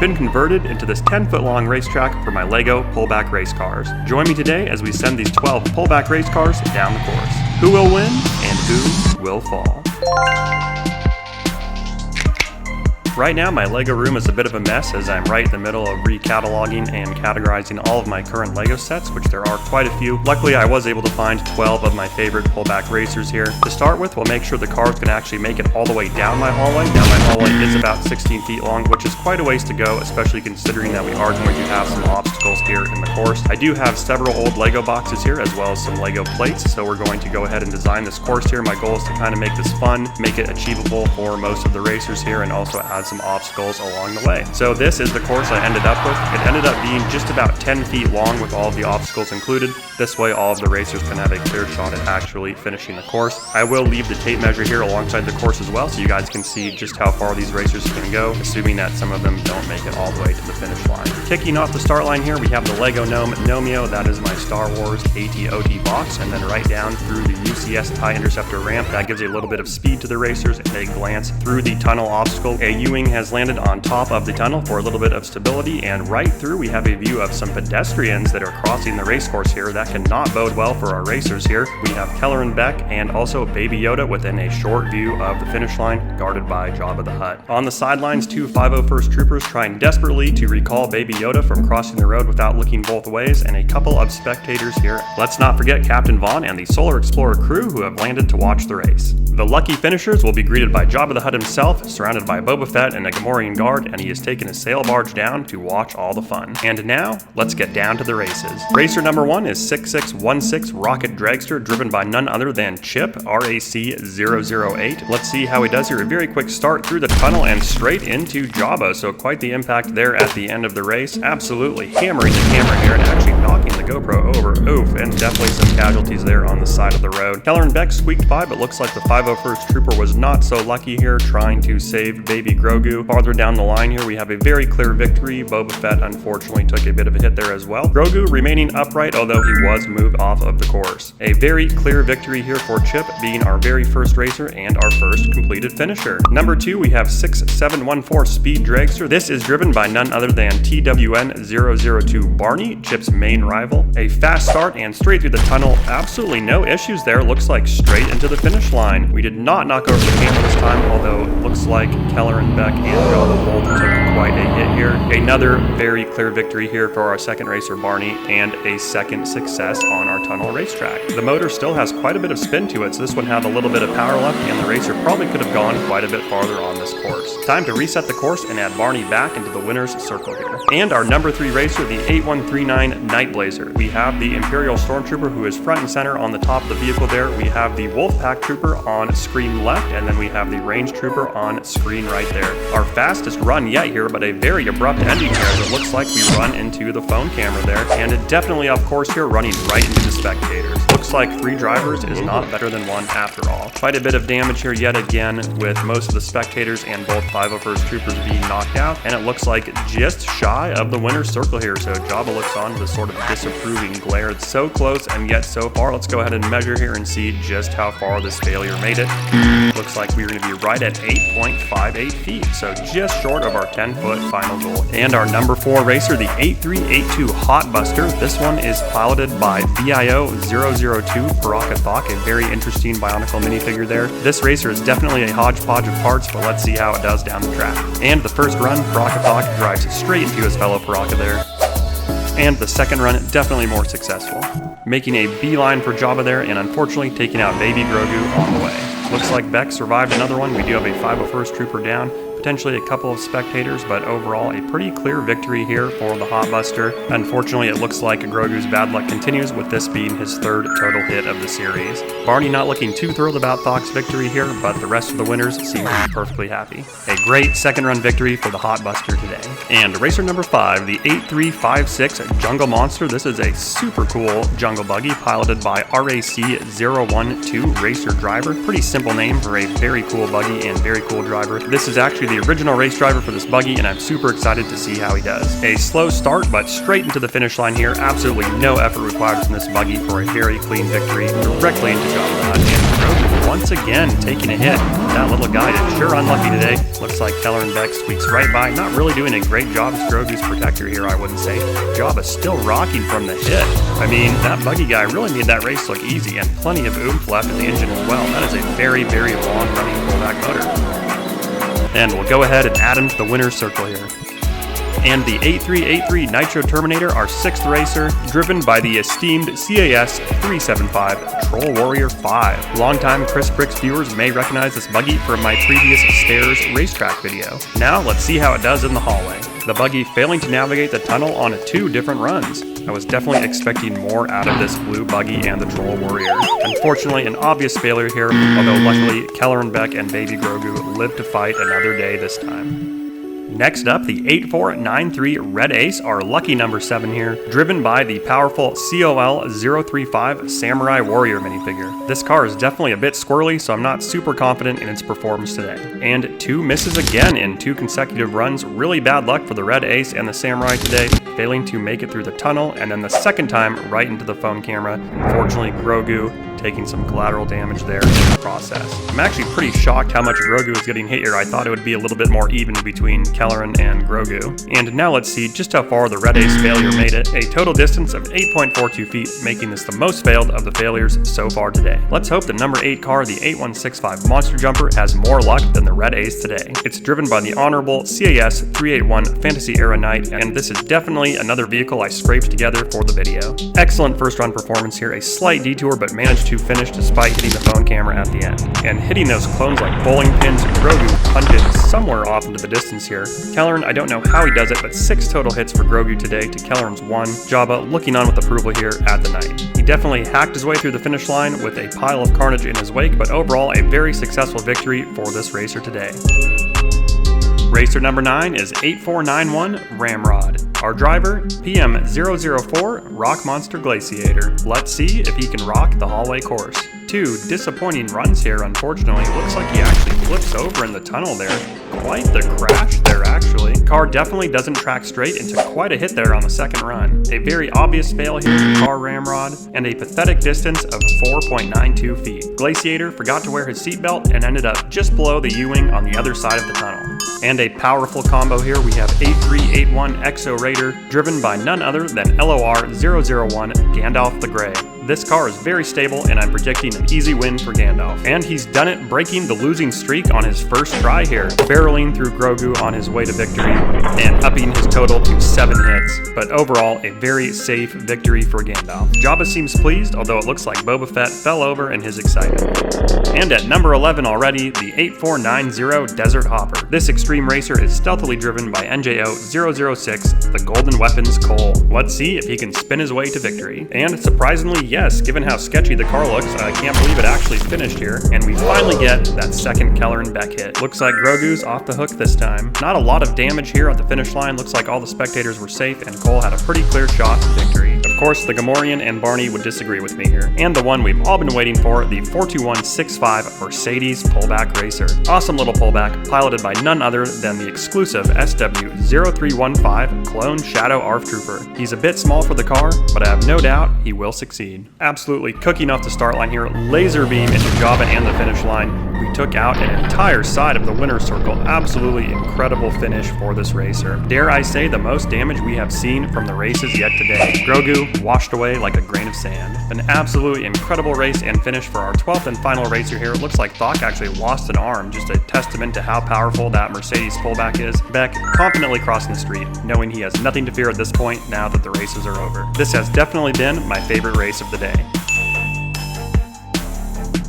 been converted into this 10-foot long racetrack for my LEGO pullback race cars. Join me today as we send these 12 pullback race cars down the course. Who will win and who will fall? Right now, my LEGO room is a bit of a mess as I'm right in the middle of recataloging and categorizing all of my current LEGO sets, which there are quite a few. Luckily, I was able to find 12 of my favorite pullback racers here. To start with, we'll make sure the cars can actually make it all the way down my hallway. Now, my hallway is about 16 feet long, which is quite a ways to go, especially considering that we are going to have some obstacles here in the course. I do have several old LEGO boxes here, as well as some LEGO plates, so we're going to go ahead and design this course here. My goal is to kind of make this fun, make it achievable for most of the racers here, and also add some obstacles along the way. So this is the course I ended up with. It ended up being just about 10 feet long with all of the obstacles included. This way all of the racers can have a clear shot at actually finishing the course. I will leave the tape measure here alongside the course as well, so you guys can see just how far these racers can go, assuming that some of them don't make it all the way to the finish line. Kicking off the start line here, we have the LEGO Gnome Nomeo. That is my Star Wars AT-OT box, and then right down through the UCS TIE Interceptor ramp. That gives a little bit of speed to the racers, and a glance through the tunnel obstacle. A U-wing has landed on top of the tunnel for a little bit of stability, and right through we have a view of some pedestrians that are crossing the race course here. That cannot bode well for our racers here. We have Keller and Beck and also Baby Yoda within a short view of the finish line, guarded by Jabba the Hutt. On the sidelines, two 501st Troopers trying desperately to recall Baby Yoda from crossing the road without looking both ways, and a couple of spectators here. Let's not forget Captain Vaughn and the Solar Explorer crew who have landed to watch the race. The lucky finishers will be greeted by Jabba the Hutt himself, surrounded by Boba Fett and a Gamorrean guard, and he has taken a sail barge down to watch all the fun. And now, let's get down to the races. Racer number 1 is 6616 Rocket Dragster, driven by none other than Chip, RAC008. Let's see how he does here. A very quick start through the tunnel and straight into Jabba, so quite the impact there at the end of the race. Absolutely hammering the camera here and actually knocking the GoPro over. Oof, and definitely some casualties there on the side of the road. Keller and Beck squeaked by, but looks like the 501st Trooper was not so lucky here, trying to save Baby Grogu. Farther down the line here, we have a very clear victory. Boba Fett unfortunately took a bit of a hit there as well. Grogu remaining upright, although he was moved off of the course. A very clear victory here for Chip, being our very first racer and our first completed finisher. Number 2, we have 6714 Speed Dragster. This is driven by none other than TWN002 Barney, Chip's main rival. A fast start and straight through the tunnel. Absolutely no issues there. Looks like straight into the finish line. We did not knock over the camera this time, although it looks like Keller and Beck and Jabba both took quite a hit here. Another very clear victory here for our second racer Barney, and a second success on our tunnel racetrack. The motor still has quite a bit of spin to it, so this one had a little bit of power left, and the racer probably could have gone quite a bit farther on this course. Time to reset the course and add Barney back into the winner's circle here. And our number 3 racer, the 8139 Night Blazer. We have the Imperial Stormtrooper who is front and center on the top of the vehicle there. We have the Wolfpack Trooper on screen left, and then we have the Range Trooper on screen right there. Our fastest run yet here, but a very abrupt ending here as it looks like we run into the phone camera there, and it definitely off course here, running right into the spectators. Looks like 3 drivers is not better than 1 after all. Quite a bit of damage here yet again, with most of the spectators and both 501st Troopers being knocked out, and it looks like just shy of the winner's circle here, so Jabba looks on with a sort of disapproving glare. It's so close and yet so far. Let's go ahead and measure here and see just how far this failure made it. Looks like we're going to be right at 8.58 feet, so just short of our 10-foot final goal. And our number 4 racer, the 8382 Hot Buster. This one is piloted by BIO002 Parakathok, a very interesting Bionicle minifigure there. This racer is definitely a hodgepodge of parts, but let's see how it does down the track. And the first run, Parakathok drives straight into his fellow Paraka there. And the second run, definitely more successful, making a beeline for Jabba there, and unfortunately taking out Baby Grogu on the way. Looks like Beck survived another one. We do have a 501st Trooper down, potentially a couple of spectators, but overall a pretty clear victory here for the Hot Buster. Unfortunately, it looks like Grogu's bad luck continues, with this being his 3rd total hit of the series. Barney not looking too thrilled about Thok's victory here, but the rest of the winners seem to be perfectly happy. A great second run victory for the Hot Buster today. And racer number 5, the 8356 Jungle Monster. This is a super cool jungle buggy piloted by RAC012 Racer Driver. Pretty simple name for a very cool buggy and very cool driver. This is actually the original race driver for this buggy, and I'm super excited to see how he does. A slow start, but straight into the finish line here. Absolutely no effort required from this buggy for a very clean victory directly into Jabba the Hutt and Grogu. once again taking a hit. That little guy is sure unlucky today. Looks like Keller and Beck squeaks right by. Not really doing a great job as Grogu's protector here, I wouldn't say. Jabba still rocking from the hit. I mean, that buggy guy really made that race look easy, and plenty of oomph left in the engine as well. That is a very, very long running pullback motor. And we'll go ahead and add him to the winner's circle here. And the 8383 Nitro Terminator, our 6th racer, driven by the esteemed CAS 375 Troll Warrior 5. Longtime Chris Bricks viewers may recognize this buggy from my previous Stairs Racetrack video. Now let's see how it does in the hallway. The buggy failing to navigate the tunnel on 2 different runs. I was definitely expecting more out of this blue buggy and the Troll Warrior. Unfortunately, an obvious failure here, although luckily Keller and Beck and Baby Grogu lived to fight another day this time. Next up, the 8493 Red Ace, our lucky number 7 here, driven by the powerful COL 035 Samurai Warrior minifigure. This car is definitely a bit squirrely, so I'm not super confident in its performance today. And 2 misses again in 2 consecutive runs. Really bad luck for the Red Ace and the Samurai today, failing to make it through the tunnel, and then the second time right into the phone camera. Unfortunately, Grogu taking some collateral damage there in the process. I'm actually pretty shocked how much Grogu is getting hit here. I thought it would be a little bit more even between Kelleran and Grogu. And now let's see just how far the Red Ace failure made it. A total distance of 8.42 feet, making this the most failed of the failures so far today. Let's hope the number 8 car, the 8165 Monster Jumper, has more luck than the Red Ace today. It's driven by the Honorable CAS 381 Fantasy Era Knight, and this is definitely another vehicle I scraped together for the video. Excellent first run performance here, a slight detour, but managed to finish despite hitting the phone camera at the end. And hitting those clones like bowling pins, Grogu punted somewhere off into the distance here. Kelleran, I don't know how he does it, but 6 total hits for Grogu today to Kelleran's 1. Jabba looking on with approval here at the night. He definitely hacked his way through the finish line with a pile of carnage in his wake, but overall a very successful victory for this racer today. Racer number 9 is 8491 Ramrod. Our driver, PM004 Rock Monster Glaciator. Let's see if he can rock the hallway course. 2 disappointing runs here, unfortunately. Looks like he actually flips over in the tunnel there. Quite the crash there, actually. Car definitely doesn't track straight and took quite a hit there on the second run. A very obvious fail here for car Ramrod, and a pathetic distance of 4.92 feet. Glaciator forgot to wear his seatbelt and ended up just below the U-wing on the other side of the tunnel. And a powerful combo here, we have 8381 EXO Raider, driven by none other than LOR001 Gandalf the Grey. This car is very stable, and I'm predicting an easy win for Gandalf. And he's done it, breaking the losing streak on his first try here, barreling through Grogu on his way to victory, and upping his total to 7 hits. But overall, a very safe victory for Gandalf. Jabba seems pleased, although it looks like Boba Fett fell over in his excitement. And at number 11 already, the 8490 Desert Hopper. This extreme racer is stealthily driven by NJO006, the Golden Weapons Cole. Let's see if he can spin his way to victory. And surprisingly, yes, given how sketchy the car looks, I can't believe it actually finished here, and we finally get that second Keller and Beck hit. Looks like Grogu's off the hook this time. Not a lot of damage here at the finish line. Looks like all the spectators were safe, and Cole had a pretty clear shot to victory. Of course, the Gamorrean and Barney would disagree with me here. And the one we've all been waiting for, the 42165 Mercedes Pullback Racer. Awesome little pullback, piloted by none other than the exclusive SW0315 Clone Shadow ARF Trooper. He's a bit small for the car, but I have no doubt he will succeed. Absolutely cooking off the start line here, laser beam into Jabba and the finish line. We took out an entire side of the winner's circle. Absolutely incredible finish for this racer. Dare I say the most damage we have seen from the races yet today. Grogu washed away like a grain of sand. An absolutely incredible race and finish for our 12th and final racer here. It looks like Thok actually lost an arm, just a testament to how powerful that Mercedes pullback is. Beck confidently crossing the street, knowing he has nothing to fear at this point now that the races are over. This has definitely been my favorite race of the day.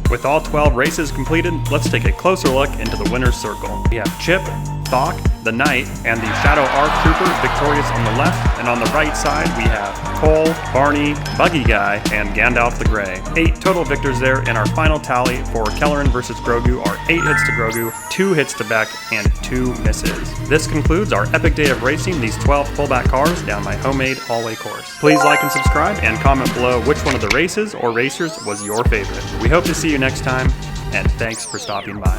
With all 12 races completed, let's take a closer look into the winner's circle. We have Chip, Thok, the Knight, and the Shadow ARF Trooper victorious on the left, and on the right side we have Cole, Barney, Buggy Guy, and Gandalf the Grey. 8 total victors there, and our final tally for Kelleran versus Grogu are 8 hits to Grogu, 2 hits to Beck, and 2 misses. This concludes our epic day of racing these 12 pullback cars down my homemade hallway course. Please like and subscribe, and comment below which one of the races or racers was your favorite. We hope to see you next time, and thanks for stopping by.